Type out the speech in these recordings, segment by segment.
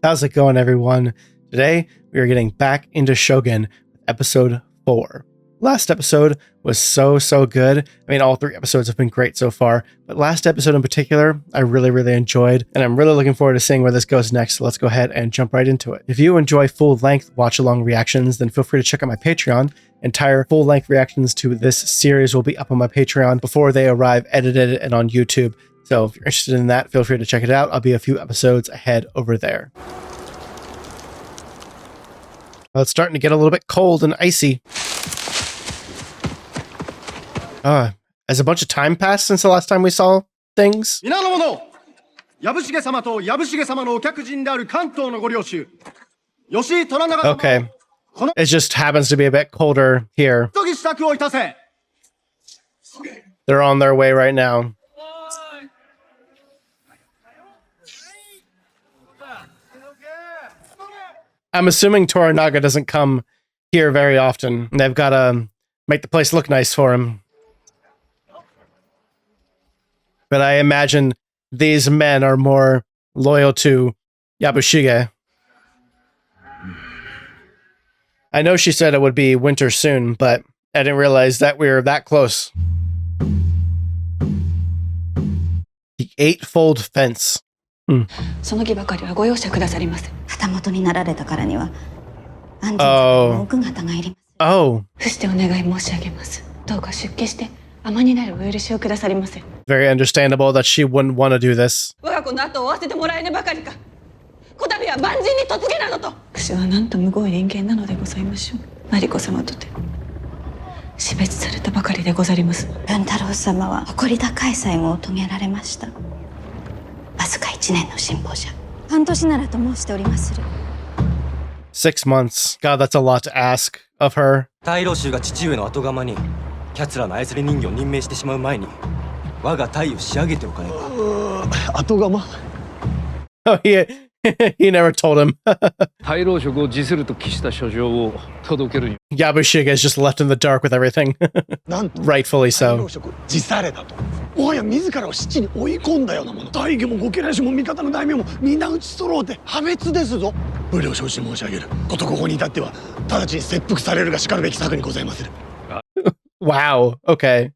How's it going, everyone? Today, we are getting back into Shogun, episode 4. Last episode was so good. I mean, all 3 episodes have been great so far, but last episode in particular, I really enjoyed, and I'm really looking forward to seeing where this goes next, so let's go ahead and jump right into it. If you enjoy full-length watch-along reactions, then feel free to check out my Patreon. Entire full-length reactions to this series will be up on my Patreon before they arrive edited and on YouTube. So if you're interested in that, feel free to check it out. I'll be a few episodes ahead over there. Well, it's starting to get a little bit cold and icy. Has a bunch of time passed since the last time we saw things? Okay. It just happens to be a bit colder here. They're on their way right now. I'm assuming Toranaga doesn't come here very often. They've got to make the place look nice for him. But I imagine these men are more loyal to Yabushige. I know she said it would be winter soon, but I didn't realize that we were that close. The 8-fold fence. Oh. Oh. Very understandable that she wouldn't want to do this. Six months. God, that's a lot to ask of her. Oh, he never told him. Yabushige is just left in the dark with everything. Rightfully so. Wow, okay.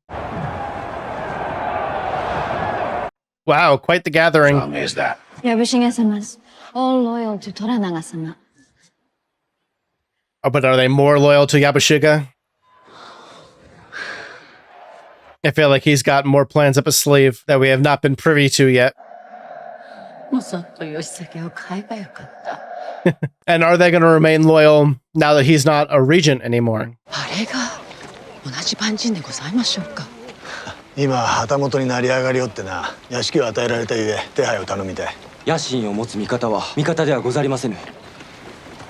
Wow, quite the gathering. How long is that? Yabushige-sama's all loyal to Toranaga-sama. Oh, but are they more loyal to Yabushige? I feel like he's got more plans up his sleeve that we have not been privy to yet. And are they going to remain loyal now that he's not a regent anymore?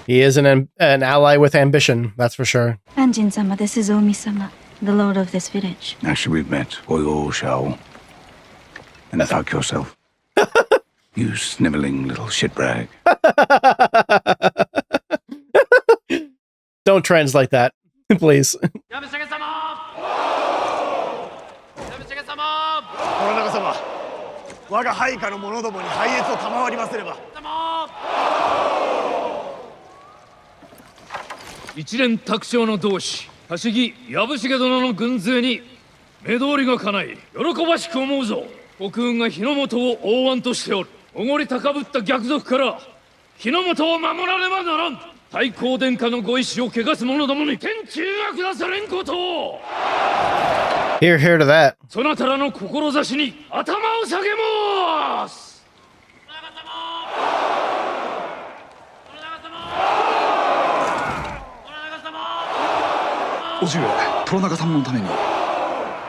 He is an ally with ambition, that's for sure. Anjin-sama, this is Omi-sama, the lord of this village. Actually, we've met. Oyo Shao. And attack yourself. You sniveling little shitbag. Don't translate that, please. Here to that.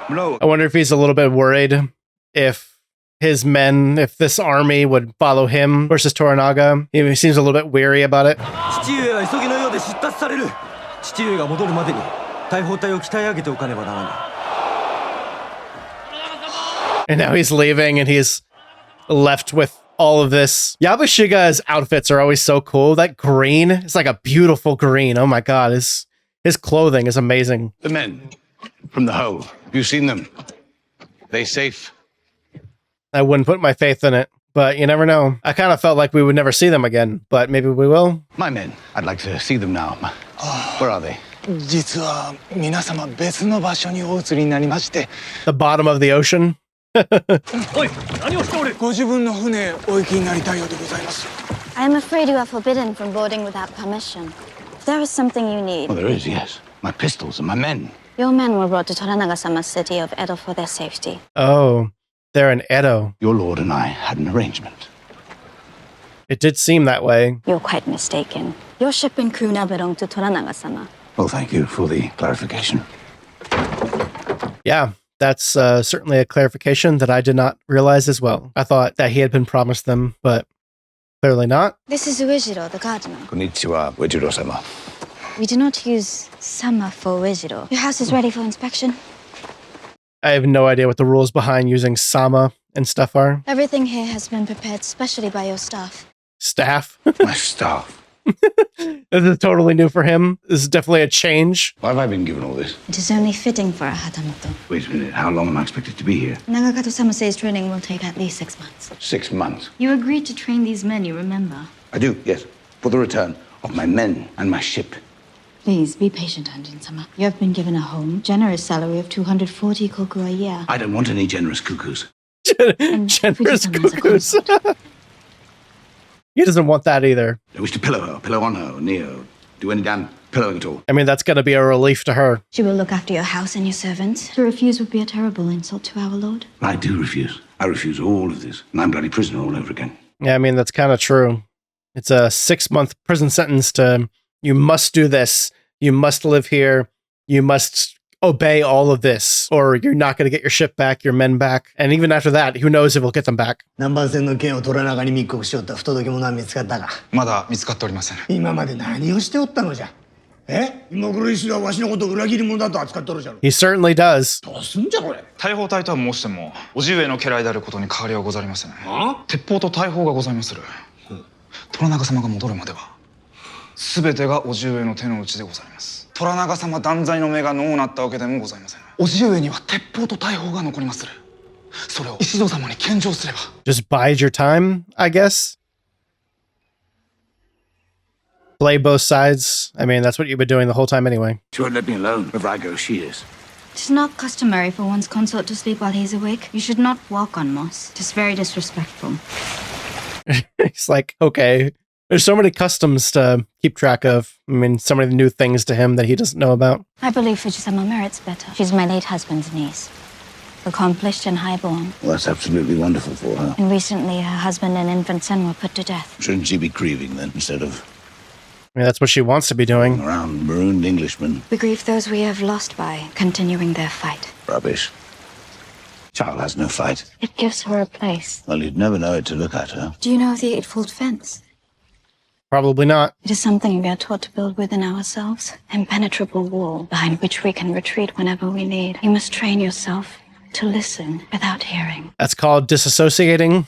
I wonder if he's a little bit worried if his men, if this army would follow him versus Toranaga. He seems a little bit weary about it. And now he's leaving and he's left with all of this. Yabushige's outfits are always so cool. That green is like a beautiful green. Oh my god, his clothing is amazing. The men from the Hoe, have you seen them? They safe? I wouldn't put my faith in it. but you never know. I kind of felt like we would never see them again, but maybe we will. My men. I'd like to see them now. Where are they? 実は皆様別の場所にお移りになりまして The bottom of the ocean. ご自分の船へお行きになりたいようでございます I am afraid you are forbidden from boarding without permission. If there is something you need, Well, there is, yes. My pistols and my men. your men were brought to Toranaga-sama's city of Edo for their safety. Oh, they're in Edo. Your lord and I had an arrangement. It did seem that way. You're quite mistaken. Your ship and crew now belong to Toranaga-sama. Well, thank you for the clarification. Yeah, that's certainly a clarification that I did not realize as well. I thought that he had been promised them, but clearly not. This is Uejiro, the gardener. Konnichiwa, Uejiro-sama. We do not use sama for Uejiro. Your house is ready for inspection. I have no idea what the rules behind using sama and stuff are. Everything here has been prepared specially by your staff. Staff. My staff. This is totally new for him. This is definitely a change. Why have I been given all this? It is only fitting for a Hatamoto. Wait a minute. How long am I expected to be here? Nagakado-sama says training will take at least 6 months. 6 months. You agreed to train these men, you remember? I do, yes. For the return of my men and my ship. Please, be patient, Anjin-sama. You have been given a home, generous salary of 240 koku a year. I don't want any generous cuckoos. And Generous Fujisaman's a cuckoos. consort. He doesn't want that either. I wish to pillow her, pillow on her, near her. Do any damn pillowing at all. I mean, that's going to be a relief to her. She will look after your house and your servants. To refuse would be a terrible insult to our lord. I do refuse. I refuse all of this. And I'm bloody prisoner all over again. Yeah, I mean, that's kind of true. It's a 6-month prison sentence to, you must do this. You must live here. You must obey all of this, or you're not going to get your ship back, your men back. And even after that, who knows if we'll get them back. 南蛮船の件を虎中に密告しよった不届き者は見つかったかまだ見つかっておりません。今まで何をしておったのじゃ今頃石田はわしのことを裏切り者だと扱っとるじゃろ He certainly does. どうすんじゃこれ大砲隊とは申しても叔父上の家来であることに変わりはござりません。鉄砲と大砲がございまする。虎長様が戻るまでは全てが叔父上の手の内でございます。虎長様断罪の目がのうなったわけでもございません。叔父上には鉄砲と大砲が残りまする。それを石戸様に献上すれば。 Just bide your time, I guess. Play both sides. I mean, that's what you've been doing the whole time anyway. She won't let me alone. Wherever I go, she is. It is not customary for one's consort to sleep while he is awake. You should not walk on moss. It is very disrespectful. He's like, okay. There's so many customs to keep track of. I mean, so many new things to him that he doesn't know about. I believe Fujisama merits better. She's my late husband's niece. Accomplished and highborn. Well, that's absolutely wonderful for her. And recently, her husband and infant son were put to death. Shouldn't she be grieving then, instead of I mean, that's what she wants to be doing. around marooned Englishmen? We grieve those we have lost by continuing their fight. Rubbish. Child has no fight. It gives her a place. Well, you'd never know it to look at her. Do you know of the Eightfold Fence? Probably not. It is something we are taught to build within ourselves. Impenetrable wall behind which we can retreat whenever we need. You must train yourself to listen without hearing. That's called disassociating.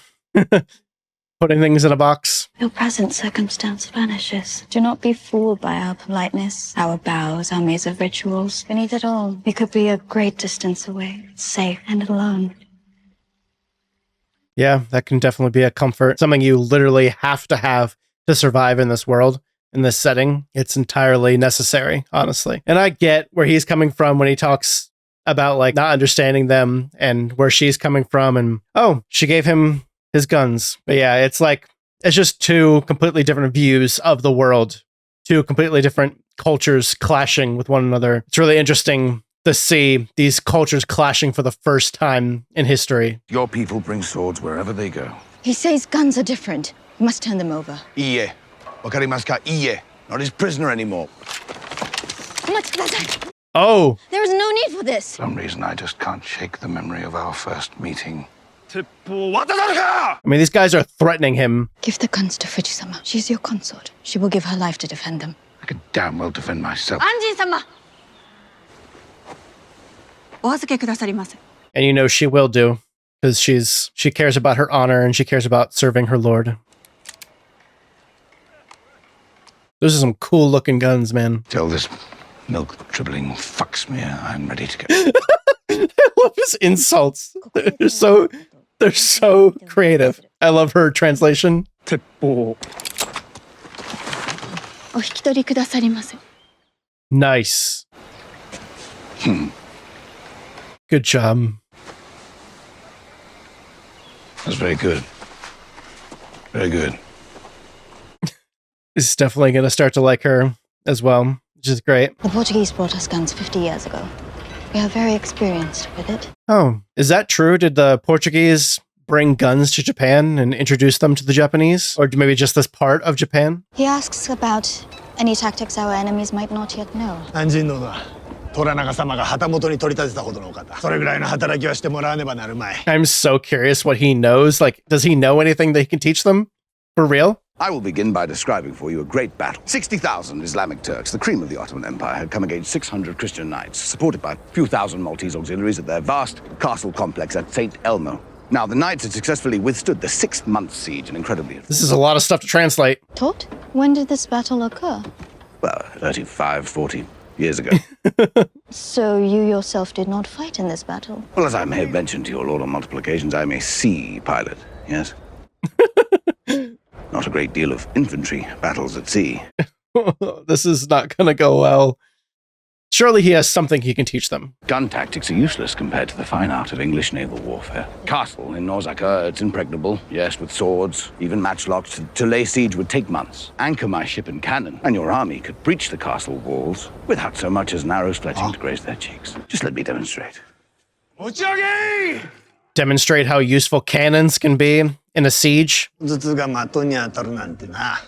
Putting things in a box. Your present circumstance vanishes. Do not be fooled by our politeness, our bows, our maze of rituals. Beneath it all, we could be a great distance away, safe and alone. Yeah, that can definitely be a comfort. Something you literally have to survive in this world, in this setting. It's entirely necessary, honestly. And I get where he's coming from when he talks about like not understanding them and where she's coming from. And oh, she gave him his guns. But yeah, it's like, it's just two completely different views of the world, two completely different cultures clashing with one another. It's really interesting to see these cultures clashing for the first time in history. Your people bring swords wherever they go. He says guns are different. We must turn them over. Iie. Wakarimasu ka, Iie. Not his prisoner anymore. Oh, There is no need for this. For some reason, I just can't shake the memory of our first meeting. 鉄砲渡さるか I mean, these guys are threatening him. Give the guns to Fujisama. She's your consort. She will give her life to defend them. I could damn well defend myself. Anjin-sama! And you know she will do, because she cares about her honor and she cares about serving her lord. Those are some cool looking guns, man. Tell this milk-dribbling fucksmear I'm ready to go. I love his insults. They're so They're so creative. I love her translation. 鉄砲。お引き取りくださりませ。 Nice. Good job. That's very good. Very good. Is definitely going to start to like her as well, which is great. The Portuguese brought us guns 50 years ago. We are very experienced with it. Oh, is that true? Did the Portuguese bring guns to Japan and introduce them to the Japanese? Or maybe just this part of Japan? He asks about any tactics our enemies might not yet know. 安心のだ。虎長様が旗本に取り立てたほどのお方。それぐらいの働きはしてもらわねばなるまい。I'm so curious what he knows. Like, does he know anything that he can teach them? For real? I will begin by describing for you a great battle. 60,000 Islamic Turks, the cream of the Ottoman Empire, had come against 600 Christian knights, supported by a few thousand Maltese auxiliaries at their vast castle complex at St. Elmo. Now, the knights had successfully withstood the 6-month siege and incredibly... This is a lot of stuff to translate. Taught? When did this battle occur? Well, 35, 40 years ago. So you yourself did not fight in this battle? Well, as I may have mentioned to your lord on multiple occasions, I am a sea pilot, yes? Not a great deal of infantry battles at sea. This is not going to go well. Surely he has something he can teach them. Gun tactics are useless compared to the fine art of English naval warfare. Castle in Nausicaa, it's impregnable, yes, with swords, even matchlocks. To lay siege would take months. Anchor my ship and cannon, and your army could breach the castle walls without so much as an arrow fletching to graze their cheeks. Just let me demonstrate. Demonstrate how useful cannons can be in a siege. 頭痛が的に当たるなんてな。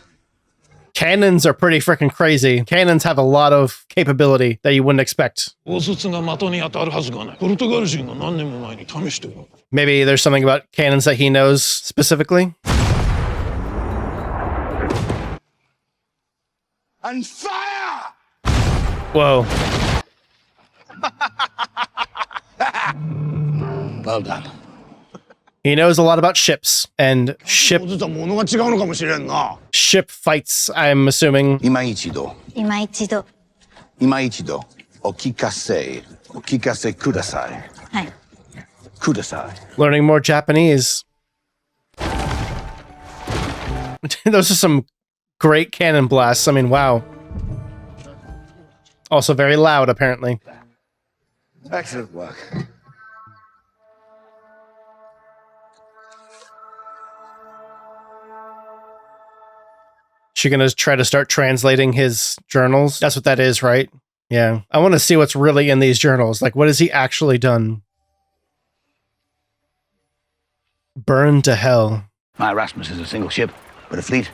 Cannons are pretty freaking crazy. Cannons have a lot of capability that you wouldn't expect. 大卒が的に当たるはずがない。ポルトガル人が何年も前に試してる。 Maybe there's something about cannons that he knows specifically. And fire! Whoa. Well done. He knows a lot about ships and もうずつは物が違うのかもしれんな。 ship fights, I'm assuming. 今一度お聞かせください。はい。ください。 Learning more Japanese. Those are some great cannon blasts. I mean, wow. Also very loud, apparently. Excellent work. She gonna try to start translating his journals? That's what that is, right? Yeah. I want to see what's really in these journals. Like, what has he actually done? Burn to hell. My Erasmus is a single ship, but a fleet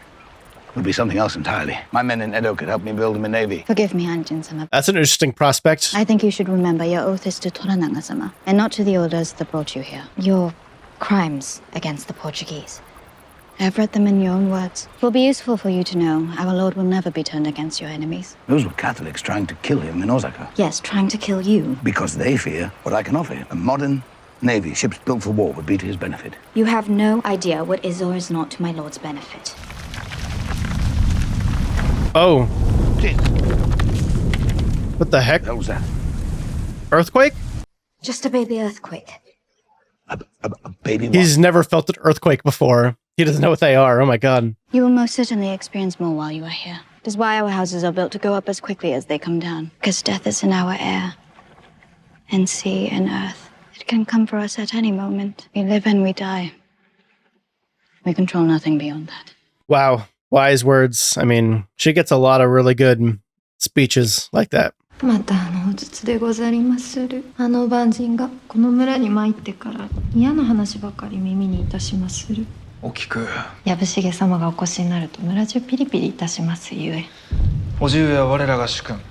would be something else entirely. My men in Edo could help me build him a navy. Forgive me, Anjin-sama. That's an interesting prospect. I think you should remember your oath is to Toranaga-sama, and not to the orders that brought you here. Your crimes against the Portuguese. I have read them in your own words. It will be useful for you to know our Lord will never be turned against your enemies. Those were Catholics trying to kill him in Osaka. Yes, trying to kill you. Because they fear what I can offer him. A modern navy, ships built for war, would be to his benefit. You have no idea what is or is not to my Lord's benefit. Oh. What the heck? What was that? Earthquake? Just a baby earthquake. A baby what? He's never felt an earthquake before. He doesn't know what they are. Oh my god. You will most certainly experience more while you are here. It is why our houses are built to go up as quickly as they come down. Because death is in our air. And sea and earth. It can come for us at any moment. We live and we die. We control nothing beyond that. Wow. Wise words. I mean, she gets a lot of really good speeches like that. またお術でござりまする。万人がこの村に参ってから嫌な話ばかり耳にいたしまする。お聞く。藪重様がお越しになると村中ピリピリいたしますゆえ。叔父上は我らが主君。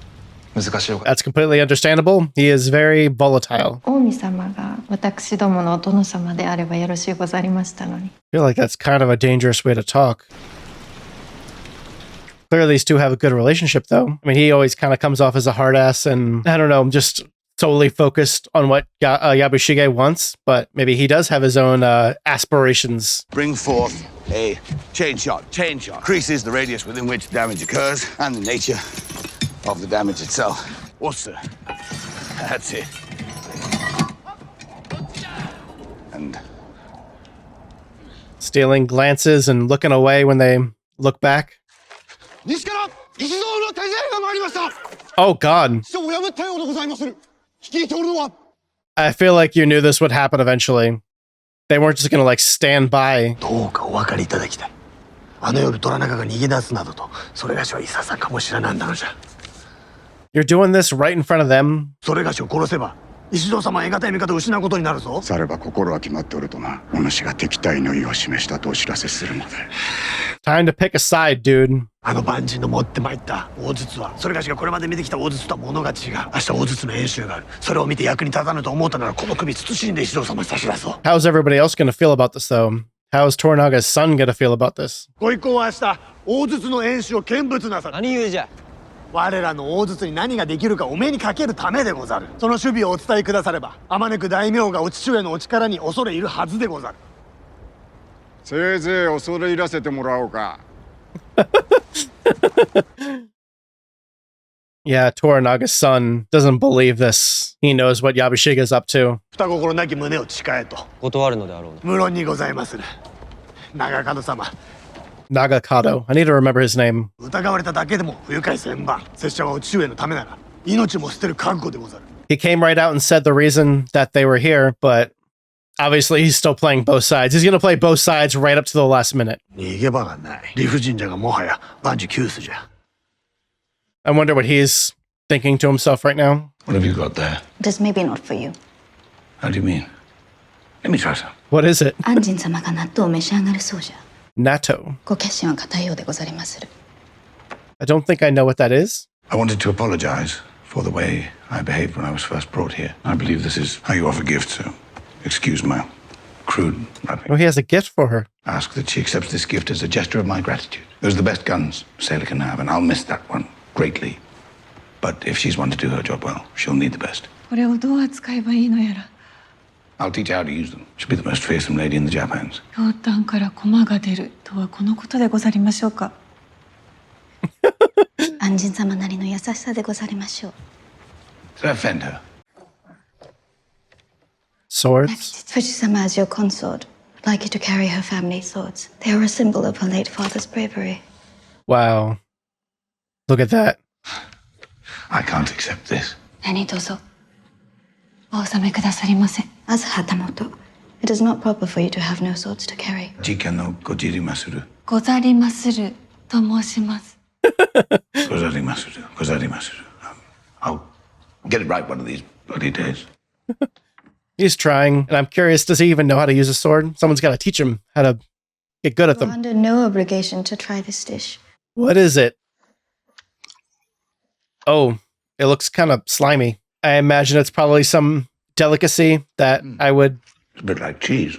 難しいお方。 That's completely understandable. He is very volatile. 近江様が私どものお殿様であればよろしゅうござりましたのに。I feel like that's kind of a dangerous way to talk. Clearly these two have a good relationship, though. I mean, he always kind of comes off as a hard ass and, I don't know, just solely focused on what Yabushige wants, but maybe he does have his own aspirations. Bring forth a chain shot. Chain shot increases the radius within which damage occurs and the nature of the damage itself. Also, that's it. And Stealing glances and looking away when they look back. Oh, God. I feel like you knew this would happen eventually. They weren't just gonna, like, stand by. You're doing this right in front of them? Time to pick a side, dude. How's everybody else gonna feel about this, though? How's Toranaga's son gonna feel about this? 我らの大筒に何ができるかお目にかけるためでござる。その守備をお伝えくだされば、あまねく大名がお父上のお力に恐れ入るはずでござる。せいぜい恐れ入らせてもらおうか。Yeah, Toranaga's son doesn't believe this. He knows what Yabushige's up to. 二心なき胸を誓えと。断るのであろうな。無論にございまする。長門様。Nagakado. I need to remember his name. 疑われただけでも不愉快千番。拙者はお父上のためなら命も捨てる覚悟でござる。He came right out and said the reason that they were here, but obviously he's still playing both sides. He's going to play both sides right up to the last minute. 逃げ場がない。理不尽者がもはや万事休すじゃ。I wonder what he's thinking to himself right now. What have you got there? This may be not for you. How do you mean? Let me try some. What is it? 安仁様が納豆を召し上がるそうじゃ。Natto. ご決心は固いようでござりまする。I don't think I know what that is. I wanted to apologize for the way I behaved when I was first brought here. I believe this is how you offer gifts, so excuse my crude rapping. Oh, he has a gift for her. Ask that she accepts this gift as a gesture of my gratitude. Those are the best guns a sailor can have, and I'll miss that one greatly. But if she's one to do her job well, she'll need the best. これをどう扱えばいいのやら。 I'll teach her how to use them. She'll be the most fearsome lady in the Japans. ひょうたんから駒が出るとはこのことでござりましょうか。安仁様なりの優しさでござりましょう。Did I offend her? Swords? 藤様 as your consort would like you to carry her family swords. They are a symbol of her late father's bravery. Wow. Look at that. I can't accept this. 何卒。お納めくださりませ。 As Hatamoto, it is not proper for you to have no swords to carry. Jiken no gojirimasuru. ござりますると申します。Gozarimasuru. Gozarimasuru. I'll get it right one of these bloody days. He's trying, and I'm curious, does he even know how to use a sword? Someone's got to teach him how to get good at You're them. under no obligation to try this dish. What is it? Oh, it looks kind of slimy. I imagine it's probably some delicacy that I would It's a bit like cheese.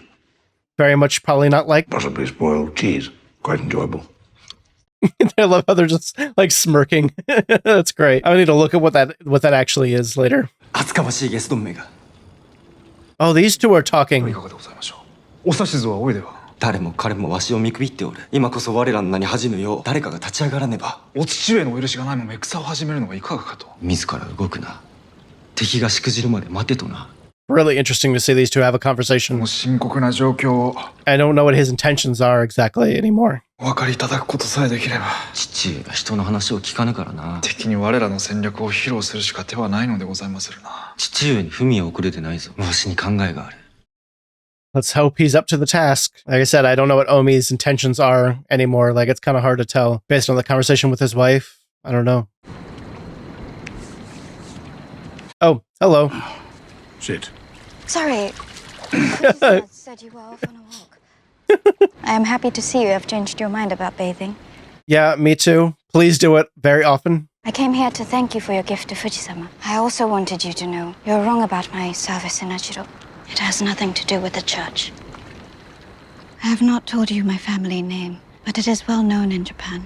very much probably not like. Possibly spoiled cheese. Quite enjoyable. I love how they're just like smirking. That's great. I need to look at what that actually is later. 厚かましいゲスト名が Oh, these two are い talking. かがでございましょう。お指図はおいでは。誰も彼もわしを見くびっておる。今こそ我らの名に恥じぬよう誰かが立ち上がらねば。お父上のお許しがないまま戦を始めるのはいかがかと。自ら動くな。敵がしくじるまで待てとな。 Really interesting to see these two have a conversation. もう深刻な状況を I don't know what his intentions are exactly anymore. お分かりいただくことさえできれば、父上が人の話を聞かぬからな。敵に我らの戦略を披露するしか手はないのでございまするな。父上に文を送れてないぞ。わしに考えがある。 Let's hope he's up to the task. Like I said, I don't know what Omi's intentions are anymore. Like, it's kind of hard to tell based on the conversation with his wife. I don't know. Oh, hello. Sit. Sorry. Fuji-sama said you were off on a walk. I am happy to see you have changed your mind about bathing. Yeah, me too. Please do it very often. I came here to thank you for your gift to Fuji-sama. I also wanted you to know you're wrong about my service in Ajiro. It has nothing to do with the church. I have not told you my family name, but it is well known in Japan.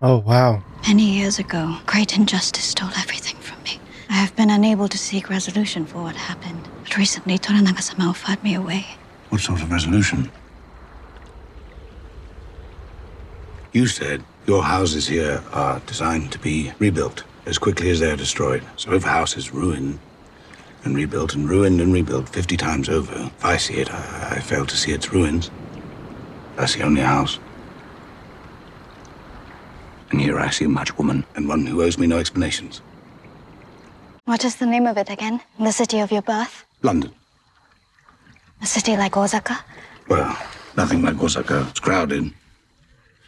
Oh, wow. Many years ago, great injustice stole everything from me. I have been unable to seek resolution for what happened, but recently Toranaga-sama offered me a way. What sort of resolution? You said your houses here are designed to be rebuilt as quickly as they are destroyed. So if a house is ruined, and rebuilt and ruined and rebuilt 50 times over. If I see it, I fail to see its ruins. I see only a house. And here I see a match woman and one who owes me no explanations. What is the name of it again? The city of your birth? London. A city like Osaka? Well, nothing like Osaka. It's crowded.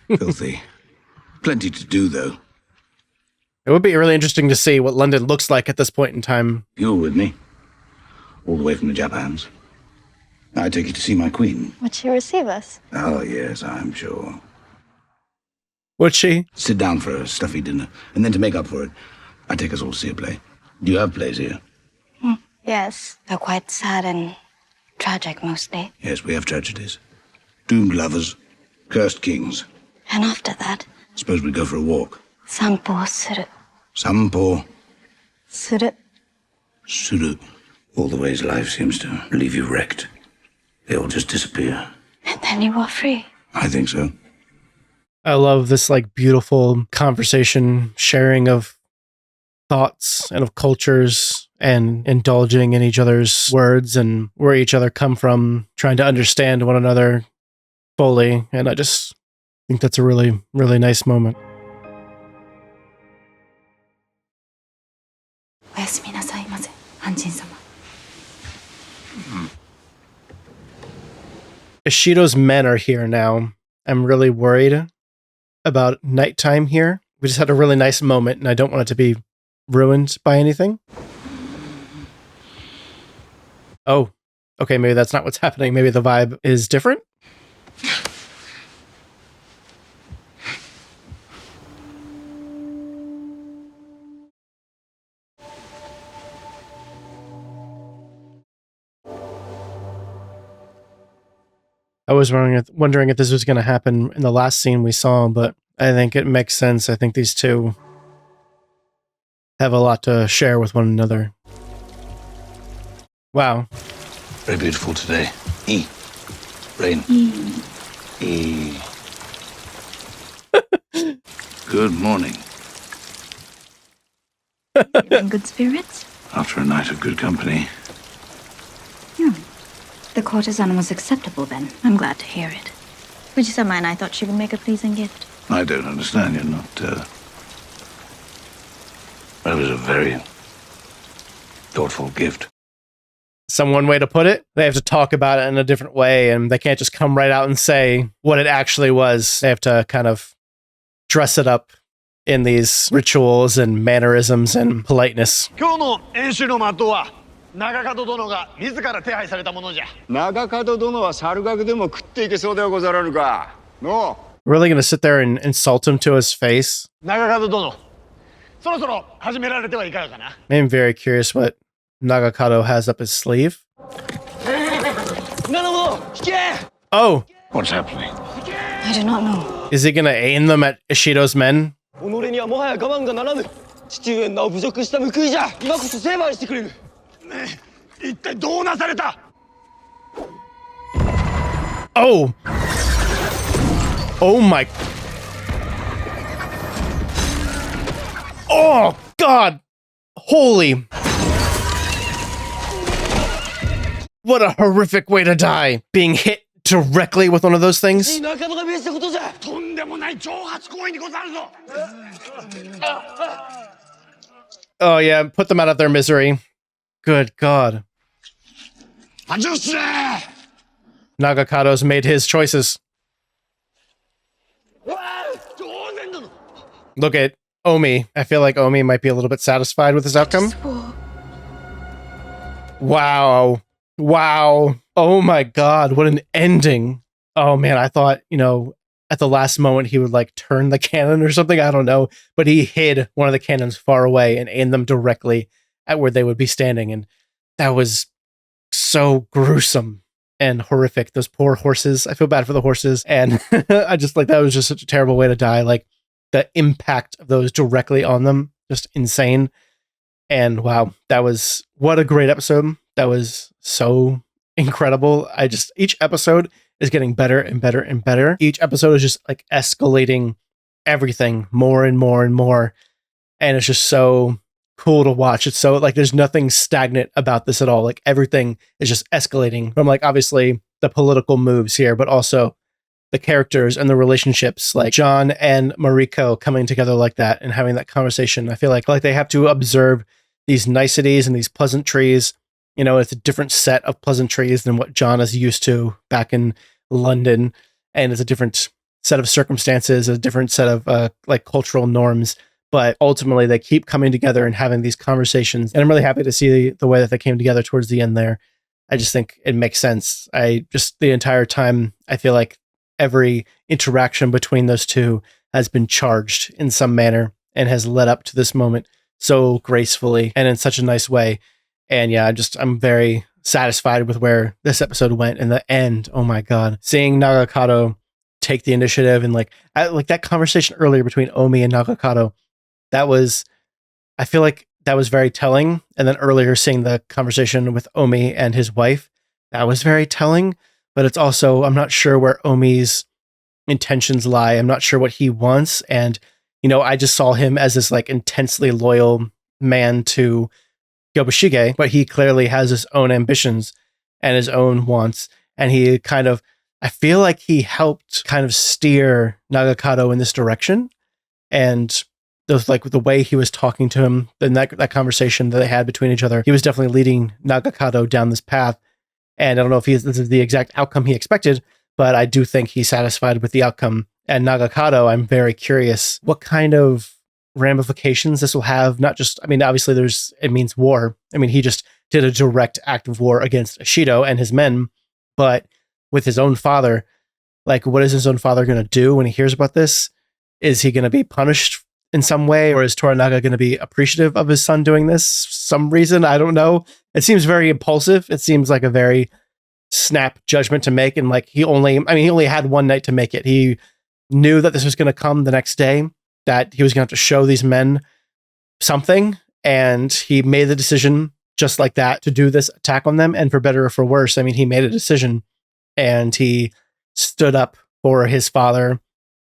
Filthy. Plenty to do, though. It would be really interesting to see what London looks like at this point in time. You're with me. All the way from the Japans. I take you to see my queen. Would she receive us? Oh, yes, I'm sure. Would she? Sit down for a stuffy dinner, and then to make up for it, I take us all to see a play. Do you have plays here? Yes. They're quite sad and tragic mostly. Yes, we have tragedies. Doomed lovers, cursed kings. And after that, Suppose we go for a walk. 散歩する. Sampo, する. suru. All the ways life seems to leave you wrecked. They all just disappear. And then you are free. I think so. I love this like beautiful conversation, sharing of thoughts and of cultures and indulging in each other's words and where each other come from, trying to understand one another fully. And I just think that's a really, really nice moment. おやすみなさいませ、安心様. Ishido's men are here now. I'm really worried about nighttime here. We just had a really nice moment and I don't want it to be ruined by anything. Oh, okay, maybe that's not what's happening. Maybe the vibe is different. I was wondering if this was going to happen in the last scene we saw, but I think it makes sense. I think these two have a lot to share with one another. Wow. Very beautiful today. Rain. Good morning. You in good spirits? After a night of good company. The courtesan was acceptable then. I'm glad to hear it. Fuji-sama and I thought she would make a pleasing gift. I don't understand. You're not, That was a very thoughtful gift. One way to put it. They have to talk about it in a different way, and they can't just come right out and say what it actually was. They have to kind of dress it up in these rituals and mannerisms and politeness. 今日の演習の的は長門殿が自ら手配されたものじゃ。長門殿は猿楽でも食っていけそうではござらぬか。の Really gonna sit there and insult him to his face? 長門殿、そろそろ始められてはいかがかな。 I'm very curious what Nagakado has up his sleeve. Oh! What's happening? I do not know. Is he gonna aim them at Ishido's men? 己にはもはや我慢がならぬ。父上の名を侮辱した報いじゃ。今こそ成敗してくれる。一体どうなされた。 Oh! Oh my... Oh, God! Holy... What a horrific way to die. Being hit directly with one of those things. 仲間が命じたことじゃ。とんでもない挑発行為にござるぞ。 Oh yeah, put them out of their misery. Good God. Nagakado's made his choices. Look at Omi. I feel like Omi might be a little bit satisfied with his outcome. Wow. Wow. Oh my God, what an ending. Oh man, I thought, at the last moment he would like turn the cannon or something. I don't know. But he hid one of the cannons far away and aimed them directly at where they would be standing. And that was so gruesome and horrific. Those poor horses. I feel bad for the horses. And I just that was just such a terrible way to die. Like the impact of those directly on them, just insane. And wow, what a great episode. That was so incredible. Each episode is getting better and better and better. Each episode is just like escalating everything more and more and more. And it's just so cool to watch. It's so like there's nothing stagnant about this at all. Like everything is just escalating from like obviously the political moves here, but also the characters and the relationships, like John and Mariko coming together like that and having that conversation. I feel like they have to observe these niceties and these pleasantries. You know, it's a different set of pleasantries than what John is used to back in London, and it's a different set of circumstances, a different set of like cultural norms. But ultimately, they keep coming together and having these conversations, and I'm really happy to see the way that they came together towards the end there. I just think it makes sense. The entire time, I feel like every interaction between those two has been charged in some manner and has led up to this moment so gracefully and in such a nice way. And yeah, I'm very satisfied with where this episode went in the end. Oh my God. Seeing Nagakado take the initiative and like that conversation earlier between Omi and Nagakado, I feel like that was very telling. And then earlier seeing the conversation with Omi and his wife, that was very telling. But it's also, I'm not sure where Omi's intentions lie. I'm not sure what he wants. And, you know, I just saw him as this like intensely loyal man to Yabushige, but he clearly has his own ambitions and his own wants. And he I feel like he helped kind of steer Nagakado in this direction. And the way he was talking to him, then that conversation that they had between each other, he was definitely leading Nagakado down this path. And I don't know if this is the exact outcome he expected, but I do think he's satisfied with the outcome. And Nagakado, I'm very curious what kind of ramifications this will have. Not just, I mean, obviously it means war. I mean, he just did a direct act of war against Ishido and his men, but with his own father, like what is his own father going to do when he hears about this? Is he going to be punished in some way, or is Toranaga going to be appreciative of his son doing this? Some reason, I don't know. It seems very impulsive. It seems like a very snap judgment to make. And like he only had one night to make it. He knew that this was going to come the next day, that he was going to have to show these men something. And he made the decision just like that to do this attack on them. And for better or for worse, I mean, he made a decision and he stood up for his father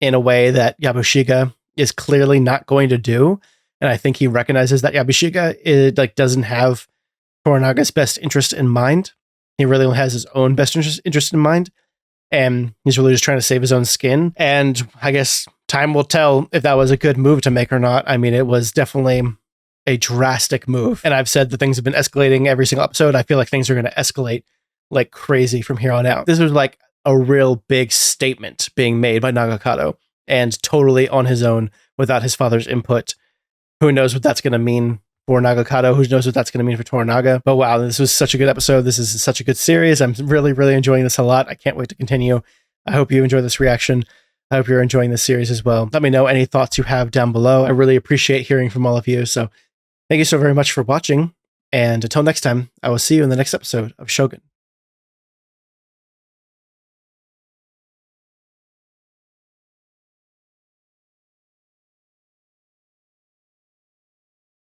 in a way that Yabushige is clearly not going to do. And I think he recognizes that Yabushige doesn't have Toranaga's best interest in mind. He really only has his own best interest in mind. And he's really just trying to save his own skin. And I guess time will tell if that was a good move to make or not. I mean, it was definitely a drastic move. And I've said that things have been escalating every single episode. I feel like things are going to escalate like crazy from here on out. This was like a real big statement being made by Nagakado, and totally on his own without his father's input. Who knows what that's going to mean for Nagakado? Who knows what that's going to mean for Toranaga? But wow, this was such a good episode. This is such a good series. I'm really, really enjoying this a lot. I can't wait to continue. I hope you enjoy this reaction. I hope you're enjoying this series as well. Let me know any thoughts you have down below. I really appreciate hearing from all of you. So thank you so very much for watching. And until next time, I will see you in the next episode of Shogun.